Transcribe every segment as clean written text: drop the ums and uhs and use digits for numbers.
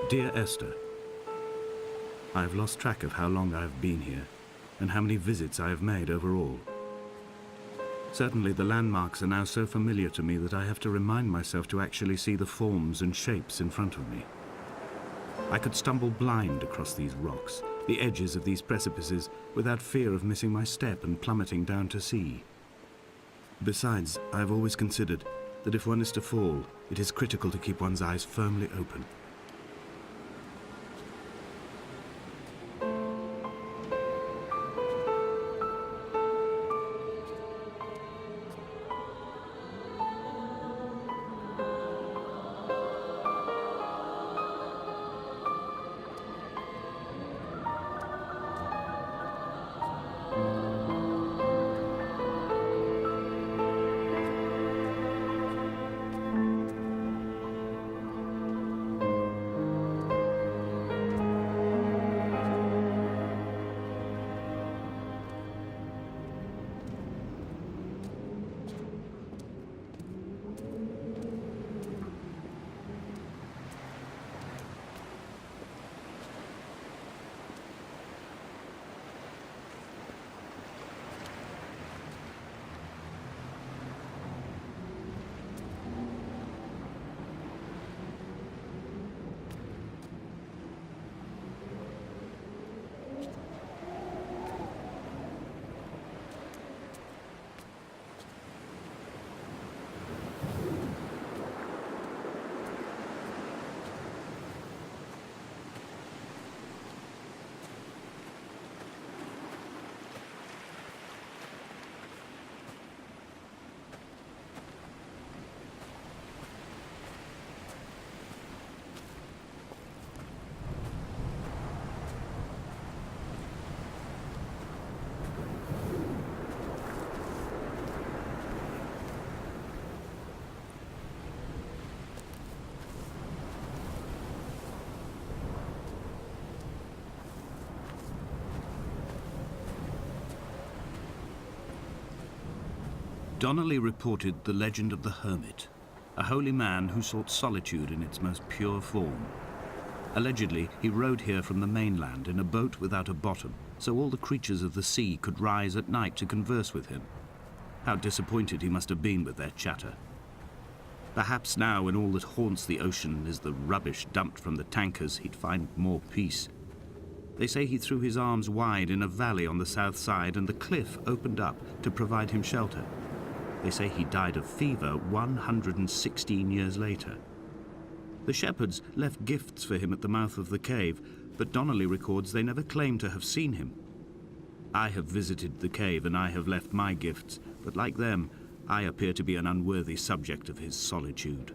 Dear Esther, I have lost track of how long I have been here and how many visits I have made overall. Certainly the landmarks are now so familiar to me that I have to remind myself to actually see the forms and shapes in front of me. I could stumble blind across these rocks, the edges of these precipices, without fear of missing my step and plummeting down to sea. Besides, I have always considered that if one is to fall, it is critical to keep one's eyes firmly open. Donnelly reported the legend of the hermit, a holy man who sought solitude in its most pure form. Allegedly, he rode here from the mainland in a boat without a bottom, so all the creatures of the sea could rise at night to converse with him. How disappointed he must have been with their chatter. Perhaps now, when all that haunts the ocean is the rubbish dumped from the tankers, he'd find more peace. They say he threw his arms wide in a valley on the south side, and the cliff opened up to provide him shelter. They say he died of fever 116 years later. The shepherds left gifts for him at the mouth of the cave, but Donnelly records they never claimed to have seen him. I have visited the cave and I have left my gifts, but like them, I appear to be an unworthy subject of his solitude.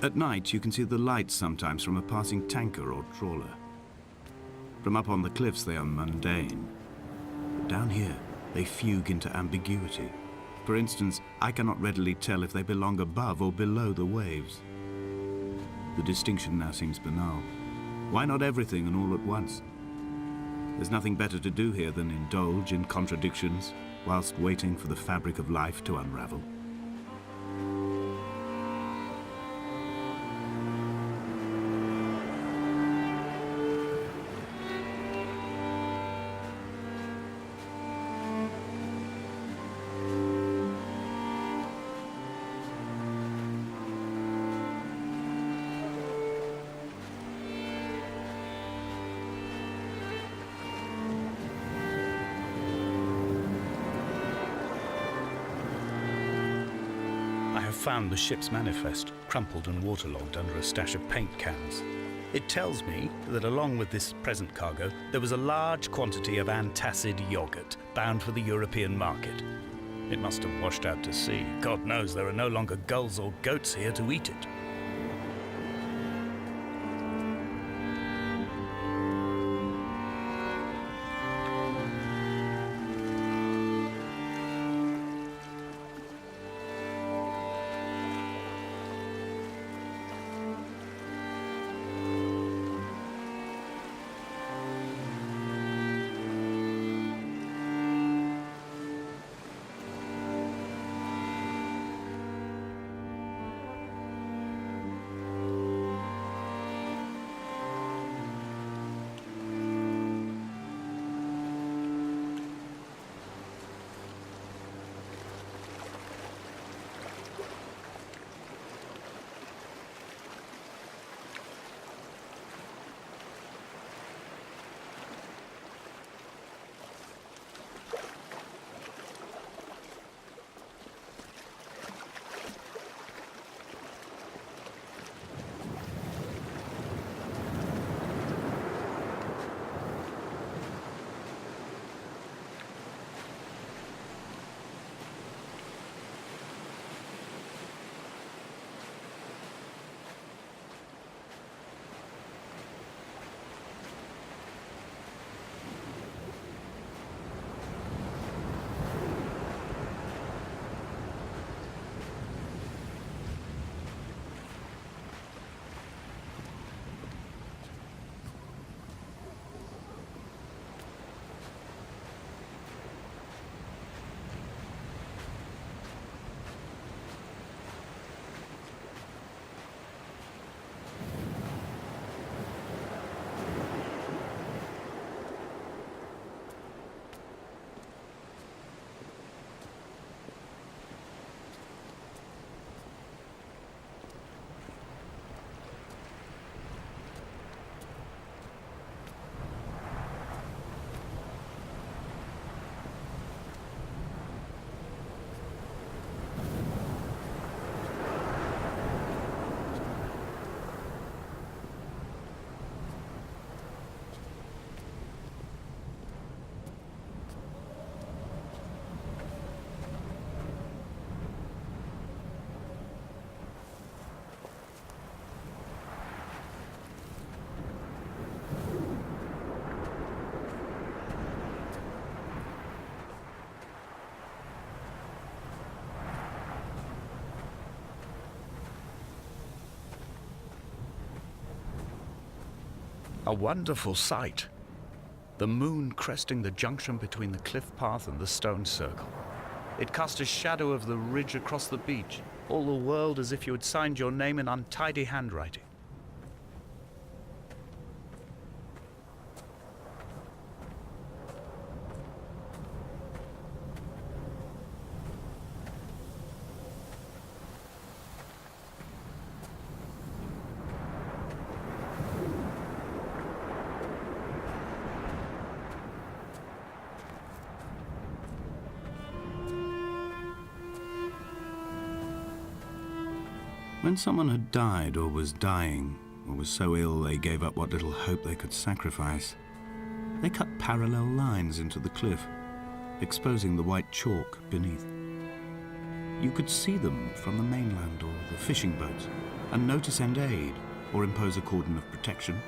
At night, you can see the lights sometimes from a passing tanker or trawler. From up on the cliffs, they are mundane. But down here, they fugue into ambiguity. For instance, I cannot readily tell if they belong above or below the waves. The distinction now seems banal. Why not everything and all at once? There's nothing better to do here than indulge in contradictions whilst waiting for the fabric of life to unravel. found the ship's manifest, crumpled and waterlogged under a stash of paint cans. It tells me that along with this present cargo, there was a large quantity of antacid yogurt bound for the European market. It must have washed out to sea. God knows there are no longer gulls or goats here to eat it. A wonderful sight. The moon cresting the junction between the cliff path and the stone circle. It cast a shadow of the ridge across the beach, all the world as if you had signed your name in untidy handwriting. When someone had died or was dying, or was so ill they gave up what little hope they could sacrifice, they cut parallel lines into the cliff, exposing the white chalk beneath. You could see them from the mainland or the fishing boats, and know to send aid or impose a cordon of protection,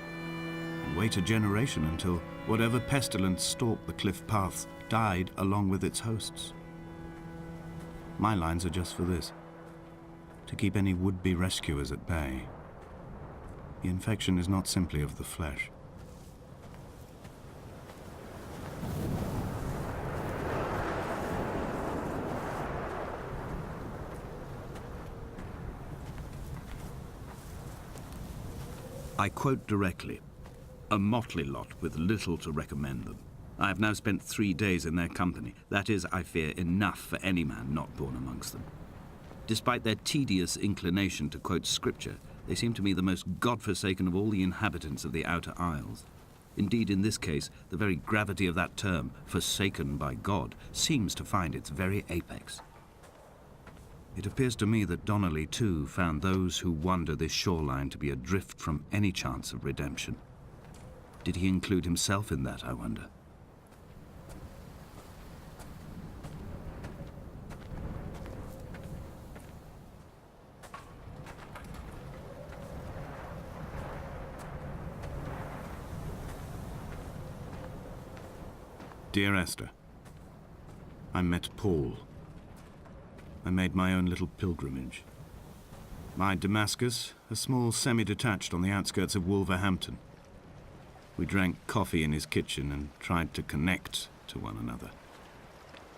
and wait a generation until whatever pestilence stalked the cliff paths died along with its hosts. My lines are just for this: to keep any would-be rescuers at bay. The infection is not simply of the flesh. I quote directly, a motley lot with little to recommend them. I have now spent 3 days in their company. That is, I fear, enough for any man not born amongst them. Despite their tedious inclination to quote scripture, they seem to me the most God-forsaken of all the inhabitants of the Outer Isles. Indeed, in this case, the very gravity of that term, forsaken by God, seems to find its very apex. It appears to me that Donnelly, too, found those who wander this shoreline to be adrift from any chance of redemption. Did he include himself in that, I wonder? Dear Esther, I met Paul. I made my own little pilgrimage. My Damascus, a small semi-detached on the outskirts of Wolverhampton. We drank coffee in his kitchen and tried to connect to one another.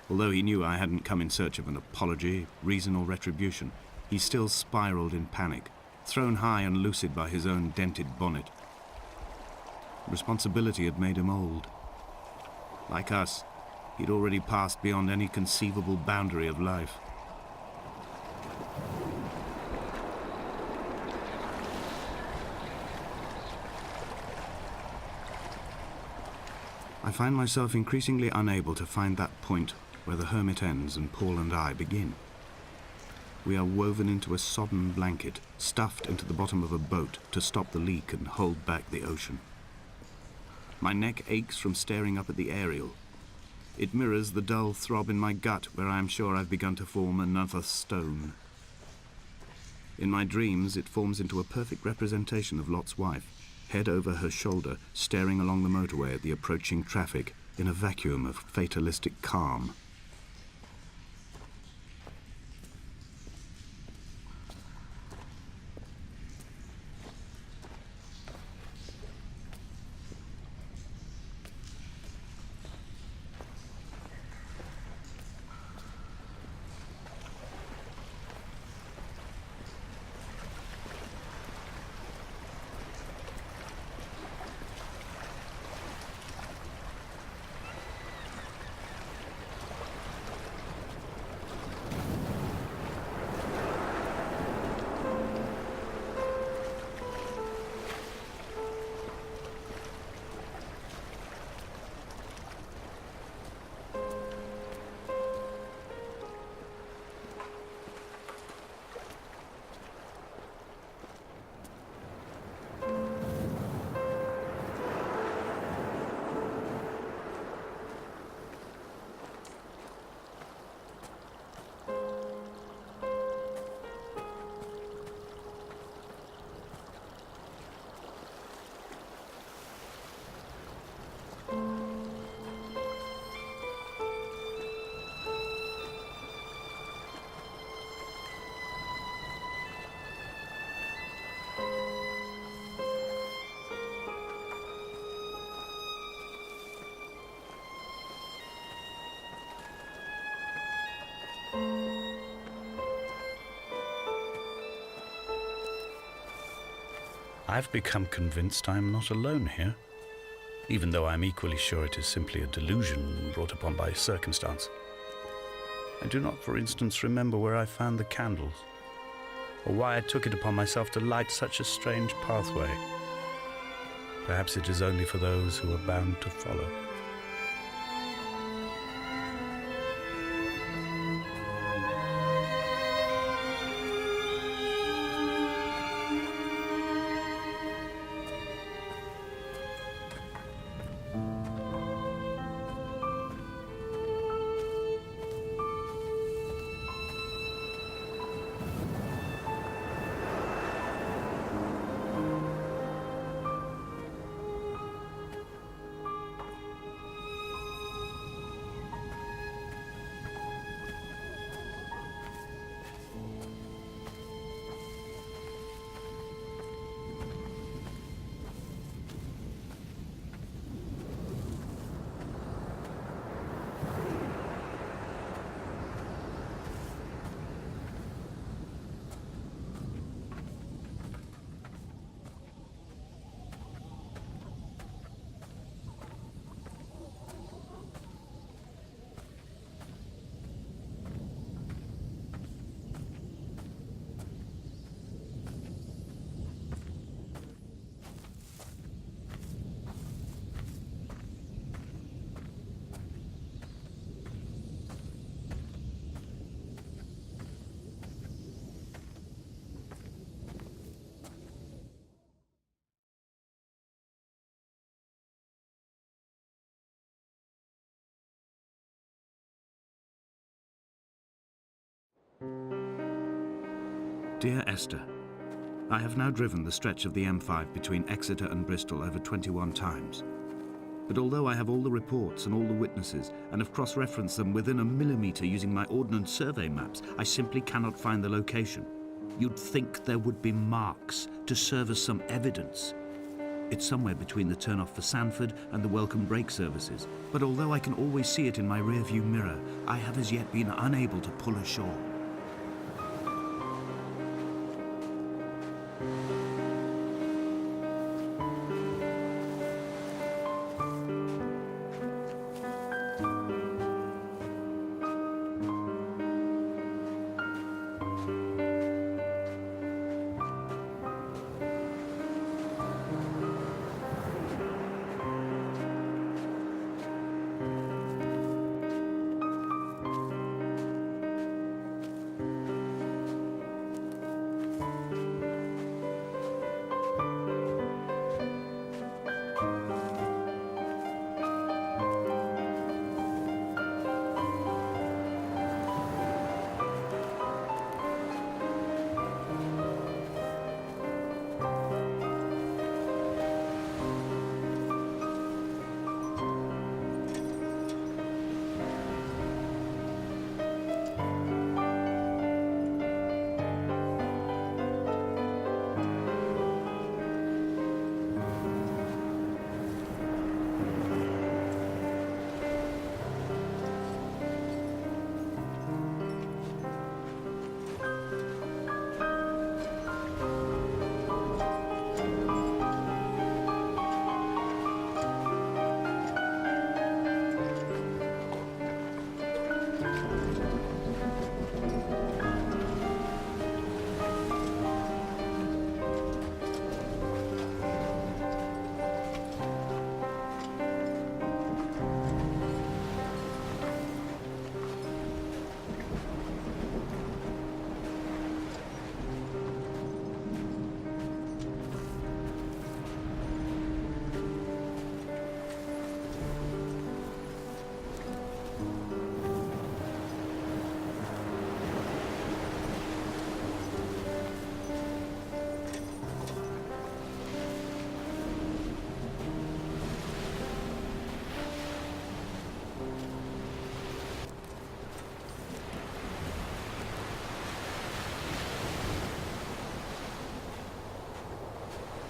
Although he knew I hadn't come in search of an apology, reason or retribution, he still spiraled in panic, thrown high and lucid by his own dented bonnet. Responsibility had made him old. Like us, he'd already passed beyond any conceivable boundary of life. I find myself increasingly unable to find that point where the hermit ends and Paul and I begin. We are woven into a sodden blanket, stuffed into the bottom of a boat to stop the leak and hold back the ocean. My neck aches from staring up at the aerial. It mirrors the dull throb in my gut where I am sure I've begun to form another stone. In my dreams, it forms into a perfect representation of Lot's wife, head over her shoulder, staring along the motorway at the approaching traffic in a vacuum of fatalistic calm. I've become convinced I am not alone here, even though I'm equally sure it is simply a delusion brought upon by circumstance. I do not, for instance, remember where I found the candles, or why I took it upon myself to light such a strange pathway. Perhaps it is only for those who are bound to follow. Dear Esther, I have now driven the stretch of the M5 between Exeter and Bristol over 21 times. But although I have all the reports and all the witnesses and have cross-referenced them within a millimetre using my ordnance survey maps, I simply cannot find the location. You'd think there would be marks to serve as some evidence. It's somewhere between the turn-off for Sanford and the welcome brake services. But although I can always see it in my rear-view mirror, I have as yet been unable to pull ashore.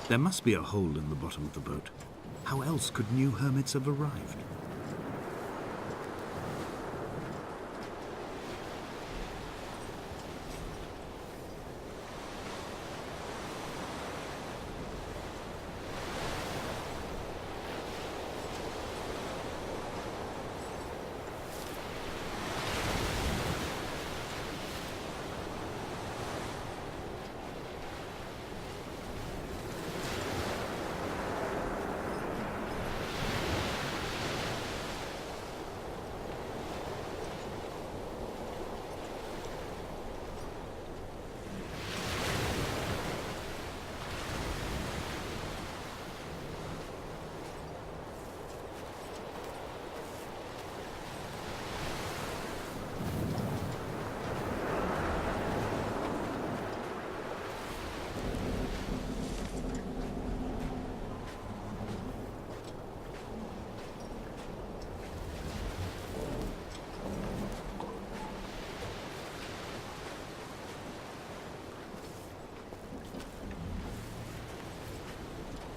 There must be a hole in the bottom of the boat. How else could new hermits have arrived?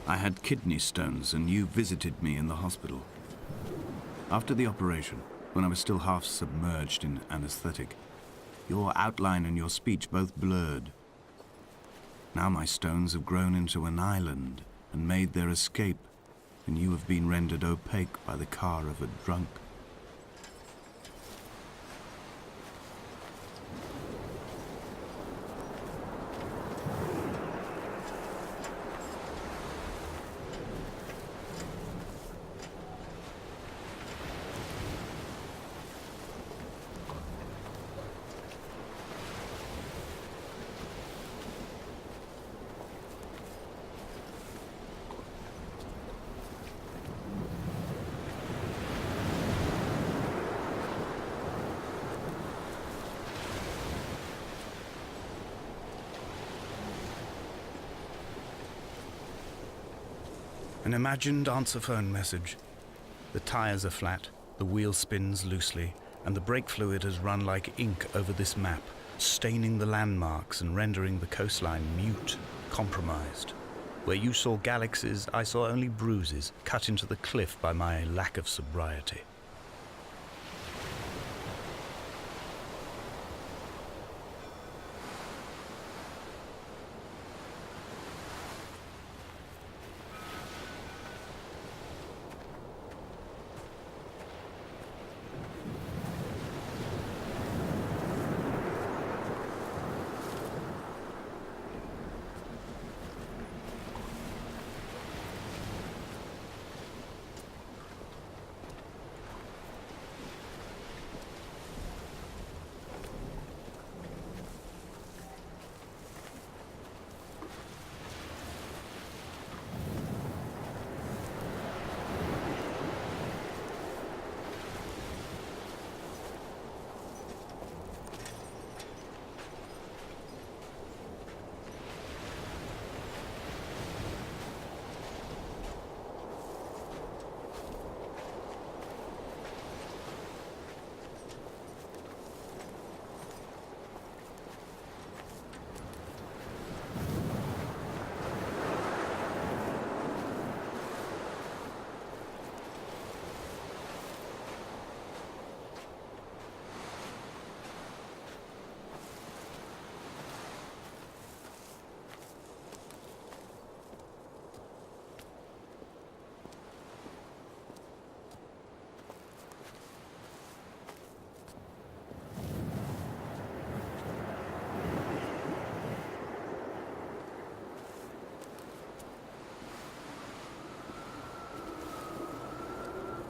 I had kidney stones and you visited me in the hospital. After the operation, when I was still half submerged in anesthetic, your outline and your speech both blurred. Now my stones have grown into an island and made their escape, and you have been rendered opaque by the car of a drunk. An imagined answer phone message. The tires are flat, the wheel spins loosely, and the brake fluid has run like ink over this map, staining the landmarks and rendering the coastline mute, compromised. Where you saw galaxies, I saw only bruises cut into the cliff by my lack of sobriety.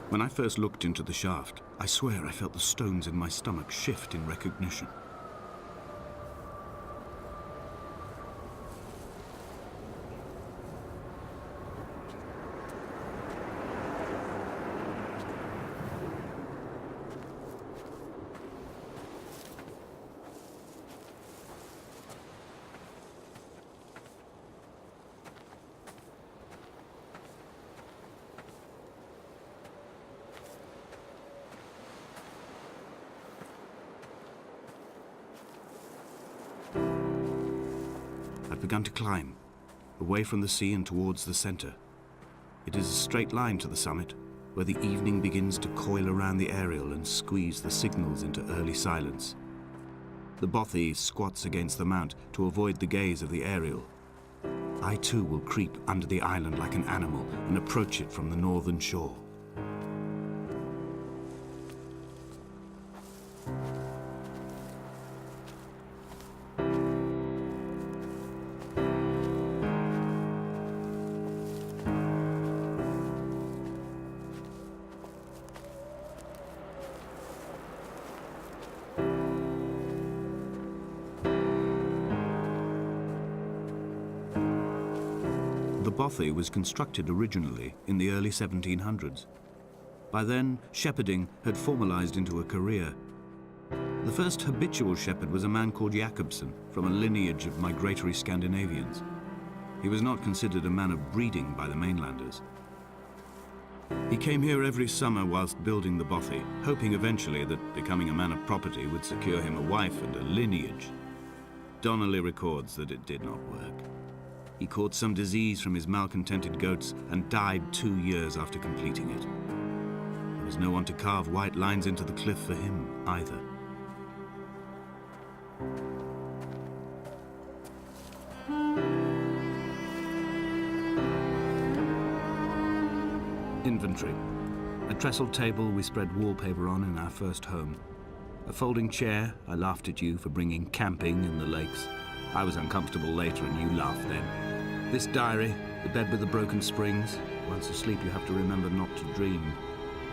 When I first looked into the shaft, I swear I felt the stones in my stomach shift in recognition. I've begun to climb, away from the sea and towards the center. It is a straight line to the summit, where the evening begins to coil around the aerial and squeeze the signals into early silence. The bothy squats against the mount to avoid the gaze of the aerial. I too will creep under the island like an animal and approach it from the northern shore. The bothy was constructed originally in the early 1700s. By then, shepherding had formalized into a career. The first habitual shepherd was a man called Jakobsen, from a lineage of migratory Scandinavians. He was not considered a man of breeding by the mainlanders. He came here every summer whilst building the bothy, hoping eventually that becoming a man of property would secure him a wife and a lineage. Donnelly records that it did not work. He caught some disease from his malcontented goats and died 2 years after completing it. There was no one to carve white lines into the cliff for him either. Inventory. A trestle table we spread wallpaper on in our first home. A folding chair. I laughed at you for bringing camping in the lakes. I was uncomfortable later and you laughed then. This diary, the bed with the broken springs. Once asleep you have to remember not to dream.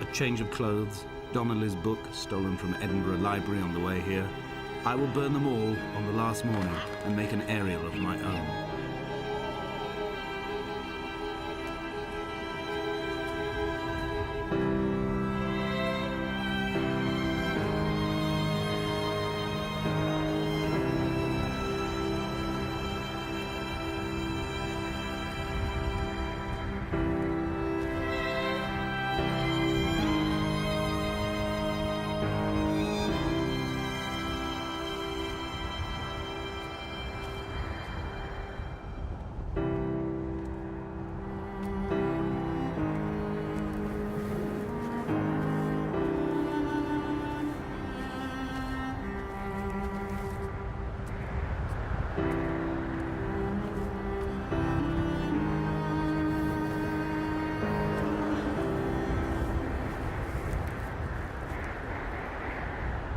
A change of clothes, Donnelly's book, stolen from Edinburgh Library on the way here. I will burn them all on the last morning and make an aerial of my own.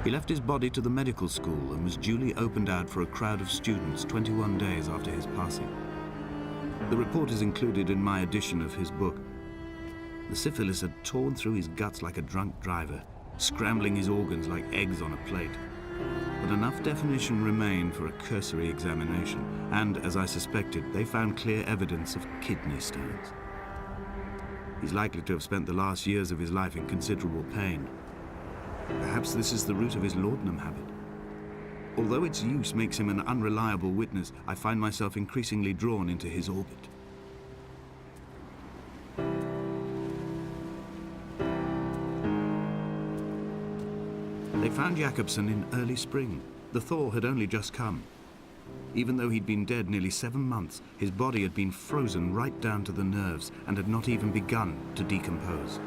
He left his body to the medical school and was duly opened out for a crowd of students 21 days after his passing. The report is included in my edition of his book. The syphilis had torn through his guts like a drunk driver, scrambling his organs like eggs on a plate. But enough definition remained for a cursory examination, and, as I suspected, they found clear evidence of kidney stones. He's likely to have spent the last years of his life in considerable pain. Perhaps this is the root of his laudanum habit. Although its use makes him an unreliable witness, I find myself increasingly drawn into his orbit. They found Jakobsen in early spring. The thaw had only just come. Even though he'd been dead nearly 7 months, his body had been frozen right down to the nerves and had not even begun to decompose.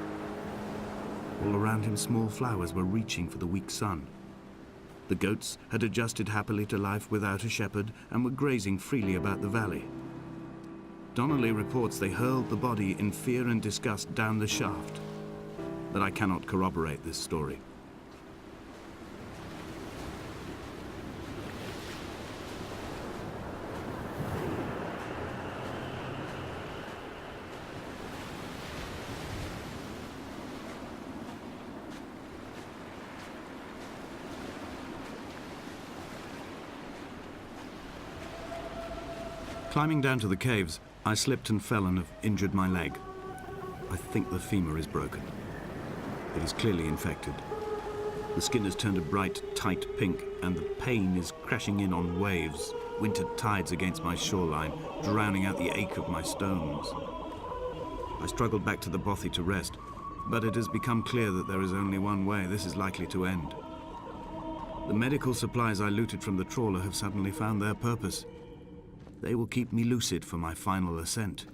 All around him, small flowers were reaching for the weak sun. The goats had adjusted happily to life without a shepherd and were grazing freely about the valley. Donnelly reports they hurled the body in fear and disgust down the shaft, but I cannot corroborate this story. Climbing down to the caves, I slipped and fell and have injured my leg. I think the femur is broken. It is clearly infected. The skin has turned a bright, tight pink, and the pain is crashing in on waves, winter tides against my shoreline, drowning out the ache of my stones. I struggled back to the bothy to rest, but it has become clear that there is only one way this is likely to end. The medical supplies I looted from the trawler have suddenly found their purpose. They will keep me lucid for my final ascent.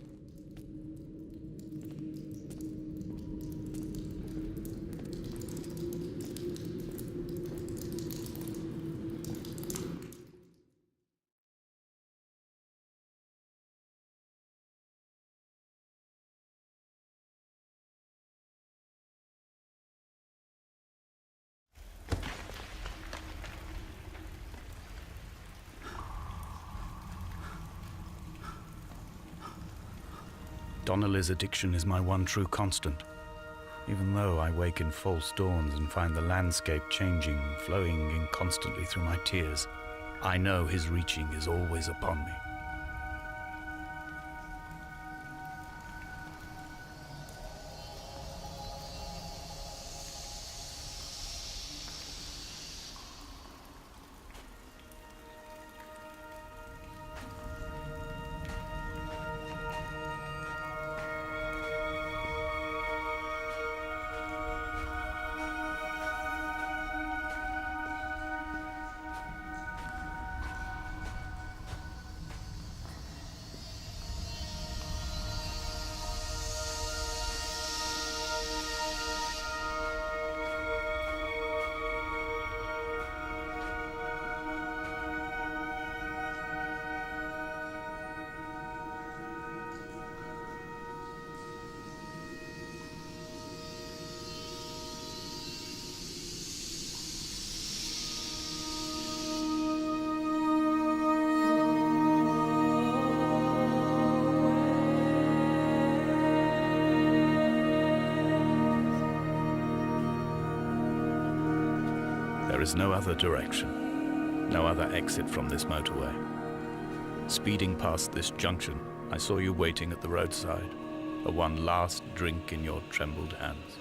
Donnelly's addiction is my one true constant. Even though I wake in false dawns and find the landscape changing, flowing inconstantly through my tears, I know his reaching is always upon me. There is no other direction, no other exit from this motorway. Speeding past this junction, I saw you waiting at the roadside, a one last drink in your trembled hands.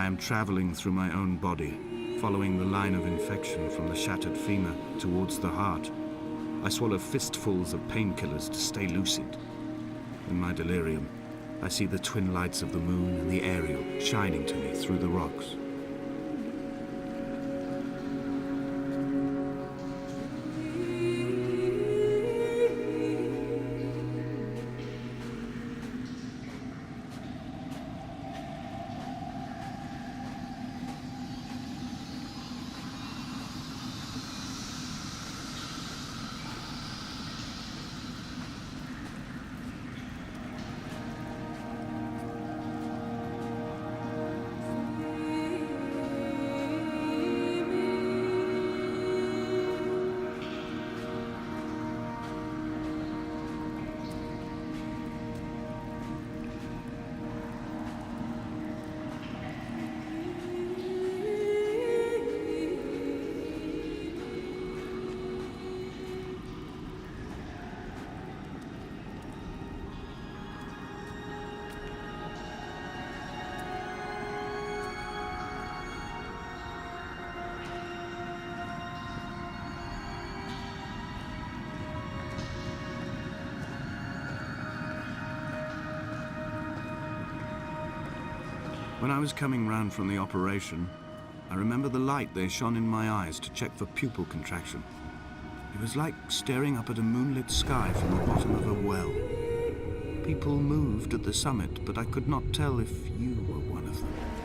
I am traveling through my own body, following the line of infection from the shattered femur towards the heart. I swallow fistfuls of painkillers to stay lucid. In my delirium, I see the twin lights of the moon and the Ariel shining to me through the rocks. When I was coming round from the operation, I remember the light they shone in my eyes to check for pupil contraction. It was like staring up at a moonlit sky from the bottom of a well. People moved at the summit, but I could not tell if you were one of them.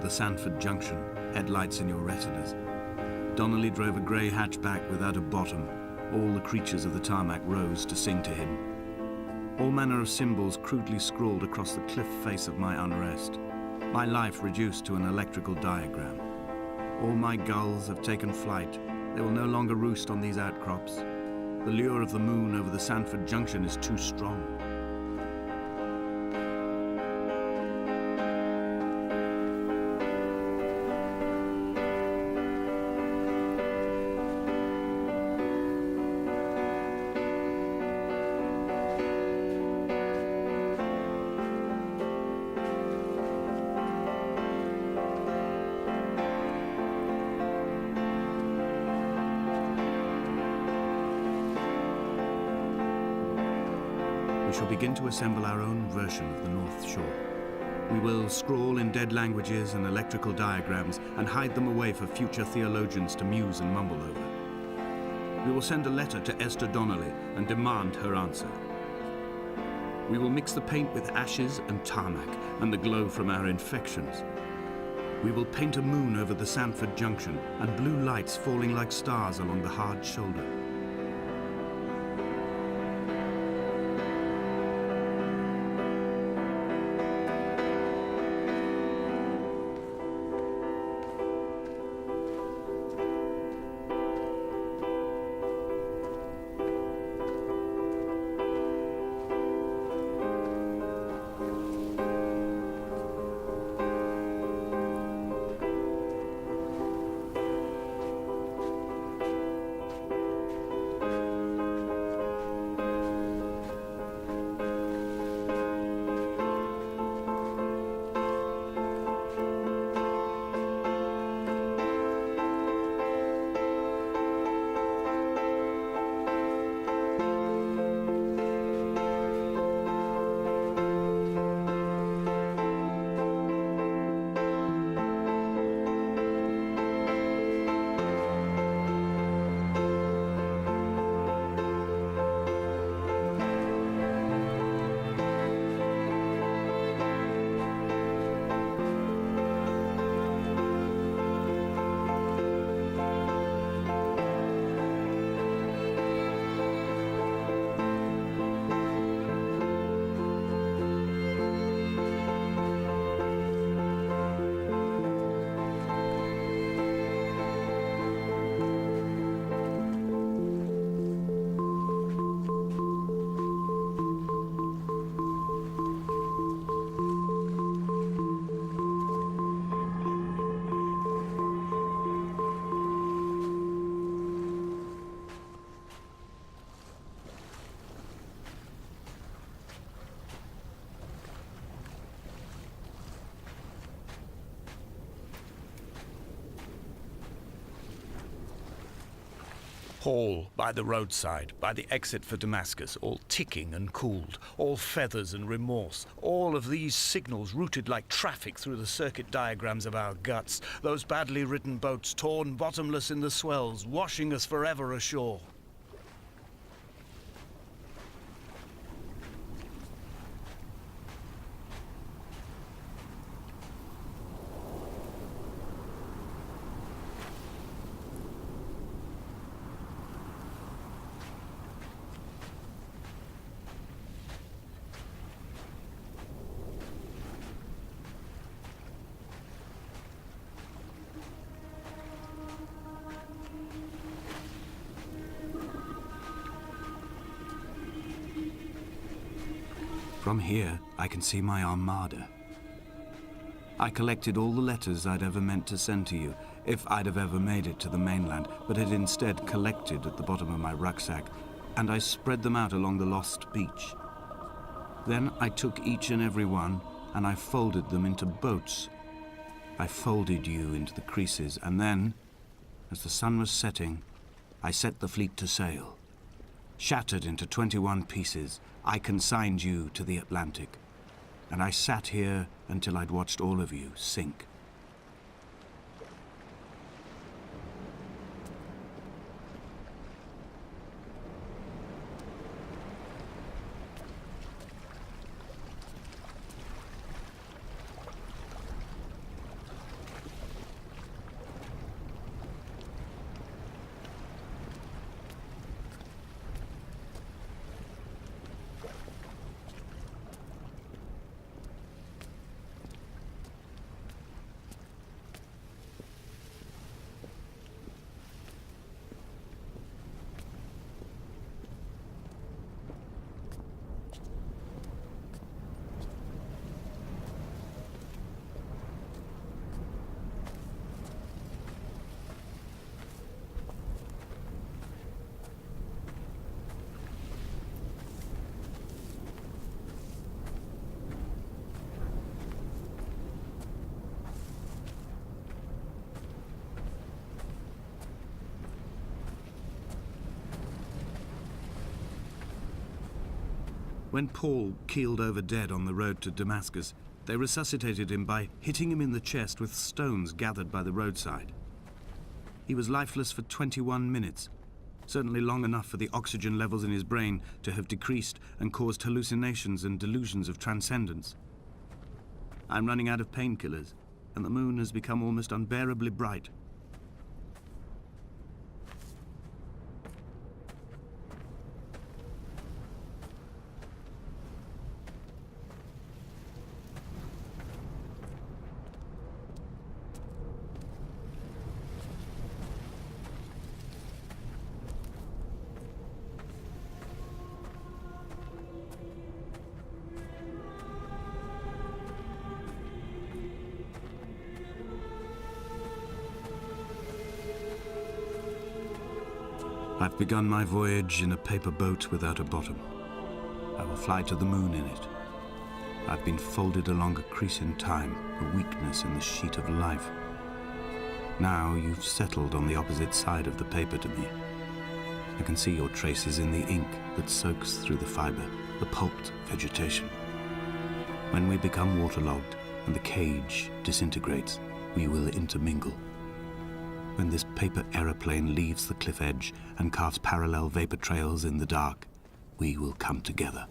the Sandford Junction, headlights in your retinas. Donnelly drove a grey hatchback without a bottom. All the creatures of the tarmac rose to sing to him. All manner of symbols crudely scrawled across the cliff face of my unrest. My life reduced to an electrical diagram. All my gulls have taken flight. They will no longer roost on these outcrops. The lure of the moon over the Sandford Junction is too strong. We shall begin to assemble our own version of the North Shore. We will scrawl in dead languages and electrical diagrams and hide them away for future theologians to muse and mumble over. We will send a letter to Esther Donnelly and demand her answer. We will mix the paint with ashes and tarmac and the glow from our infections. We will paint a moon over the Sandford Junction and blue lights falling like stars along the hard shoulder. Hall by the roadside, by the exit for Damascus, all ticking and cooled, all feathers and remorse, all of these signals routed like traffic through the circuit diagrams of our guts, those badly written boats torn bottomless in the swells, washing us forever ashore. From here, I can see my armada. I collected all the letters I'd ever meant to send to you, if I'd have ever made it to the mainland, but had instead collected at the bottom of my rucksack, and I spread them out along the lost beach. Then I took each and every one, and I folded them into boats. I folded you into the creases, and then, as the sun was setting, I set the fleet to sail. Shattered into 21 pieces, I consigned you to the Atlantic, and I sat here until I'd watched all of you sink. When Paul keeled over dead on the road to Damascus, they resuscitated him by hitting him in the chest with stones gathered by the roadside. He was lifeless for 21 minutes, certainly long enough for the oxygen levels in his brain to have decreased and caused hallucinations and delusions of transcendence. I'm running out of painkillers, and the moon has become almost unbearably bright. I've begun my voyage in a paper boat without a bottom. I will fly to the moon in it. I've been folded along a crease in time, a weakness in the sheet of life. Now you've settled on the opposite side of the paper to me. I can see your traces in the ink that soaks through the fiber, the pulped vegetation. When we become waterlogged and the cage disintegrates, we will intermingle. When this paper aeroplane leaves the cliff edge and carves parallel vapor trails in the dark, we will come together.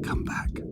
Come back.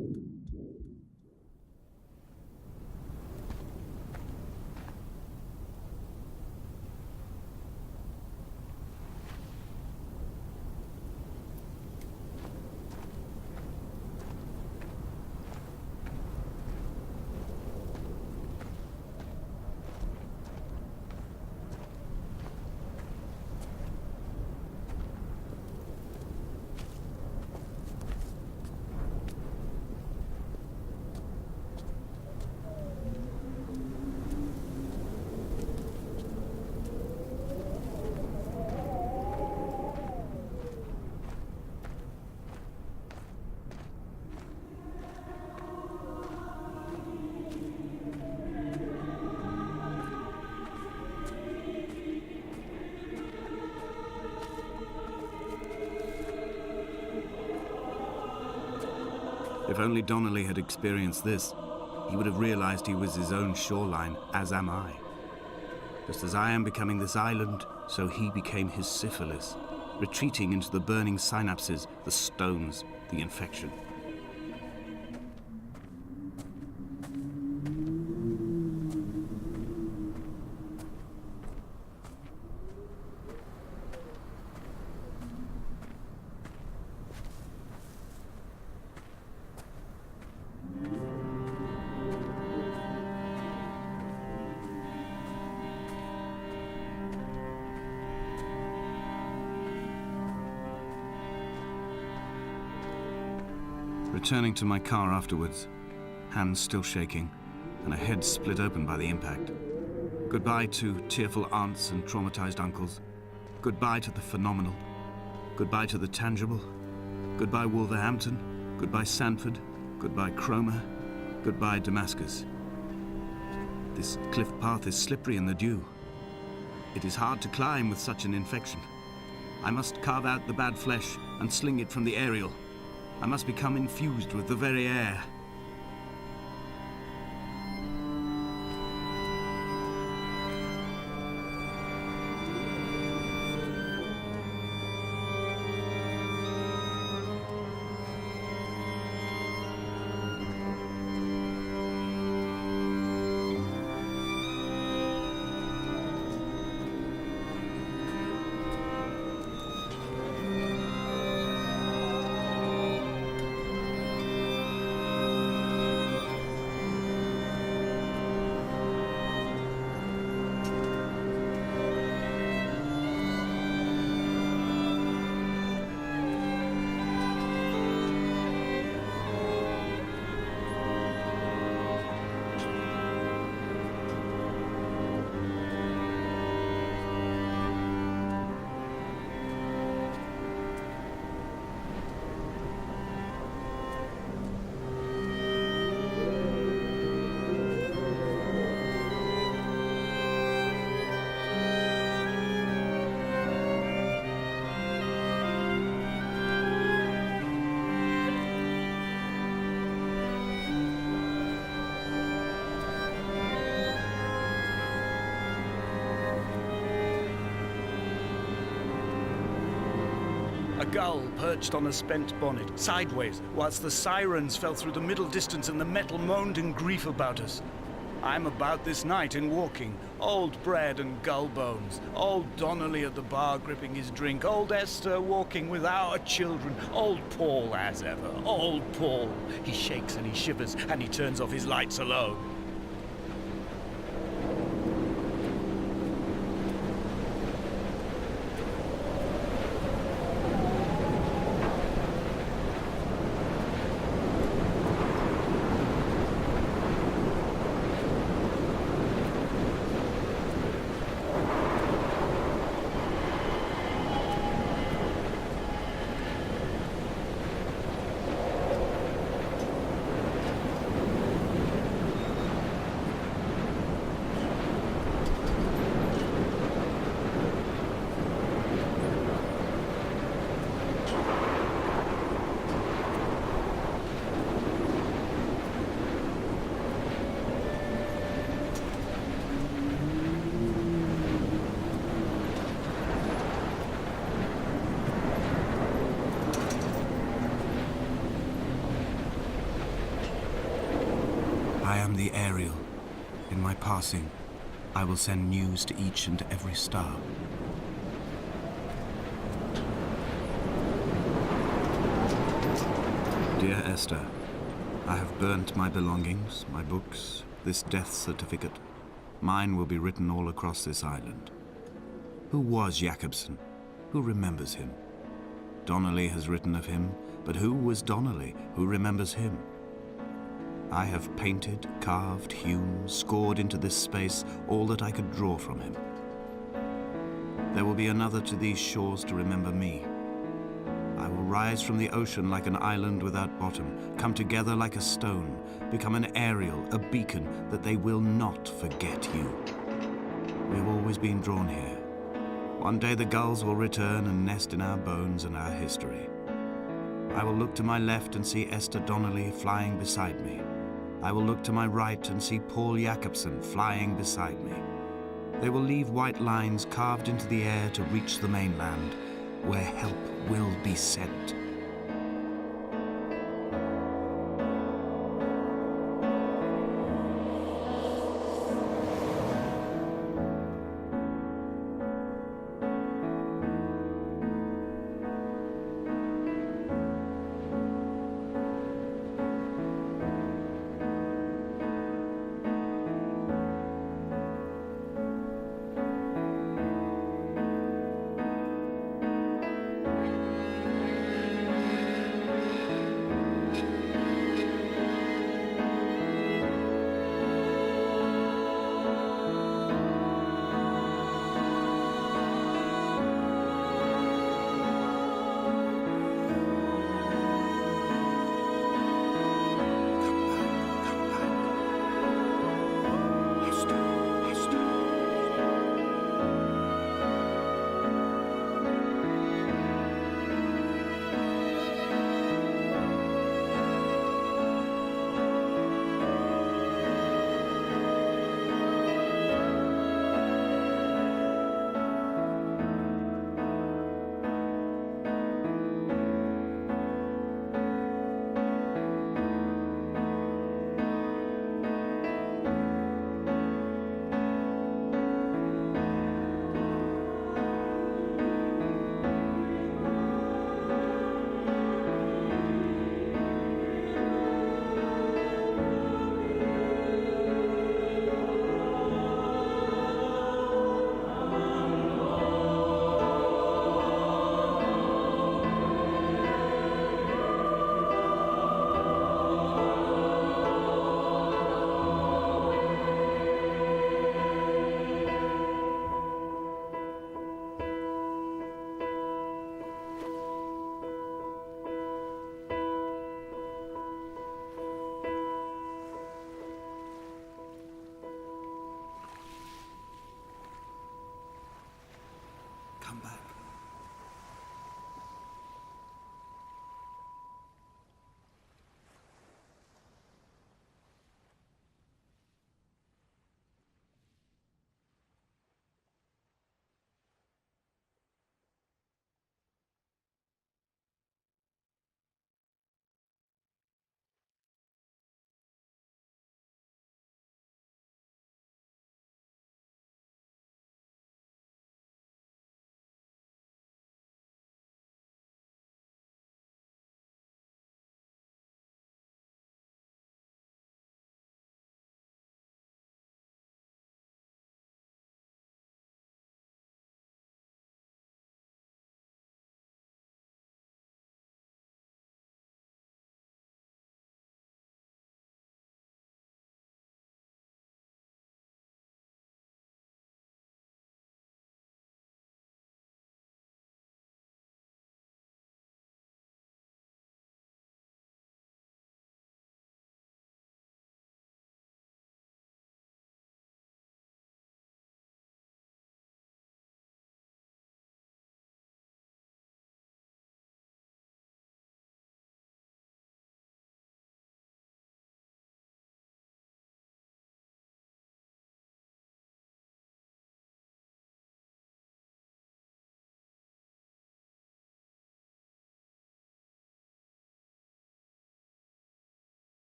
If only Donnelly had experienced this, he would have realized he was his own shoreline, as am I. Just as I am becoming this island, so he became his syphilis, retreating into the burning synapses, the stones, the infection. Returning to my car afterwards, hands still shaking, and a head split open by the impact. Goodbye to tearful aunts and traumatized uncles. Goodbye to the phenomenal. Goodbye to the tangible. Goodbye Wolverhampton. Goodbye Sanford. Goodbye Cromer. Goodbye Damascus. This cliff path is slippery in the dew. It is hard to climb with such an infection. I must carve out the bad flesh and sling it from the aerial. I must become infused with the very air. gull perched on a spent bonnet, sideways, whilst the sirens fell through the middle distance and the metal moaned in grief about us. I'm about this night in walking, old bread and gull bones, old Donnelly at the bar gripping his drink, old Esther walking with our children, old Paul as ever, old Paul. He shakes and he shivers and he turns off his lights alone. I am the Ariel. In my passing, I will send news to each and every star. Dear Esther, I have burnt my belongings, my books, this death certificate. Mine will be written all across this island. Who was Jakobsen? Who remembers him? Donnelly has written of him, but who was Donnelly? Who remembers him? I have painted, carved, hewn, scored into this space all that I could draw from him. There will be another to these shores to remember me. I will rise from the ocean like an island without bottom, come together like a stone, become an Ariel, a beacon, that they will not forget you. We have always been drawn here. One day the gulls will return and nest in our bones and our history. I will look to my left and see Esther Donnelly flying beside me. I will look to my right and see Paul Jakobsen flying beside me. They will leave white lines carved into the air to reach the mainland, where help will be sent.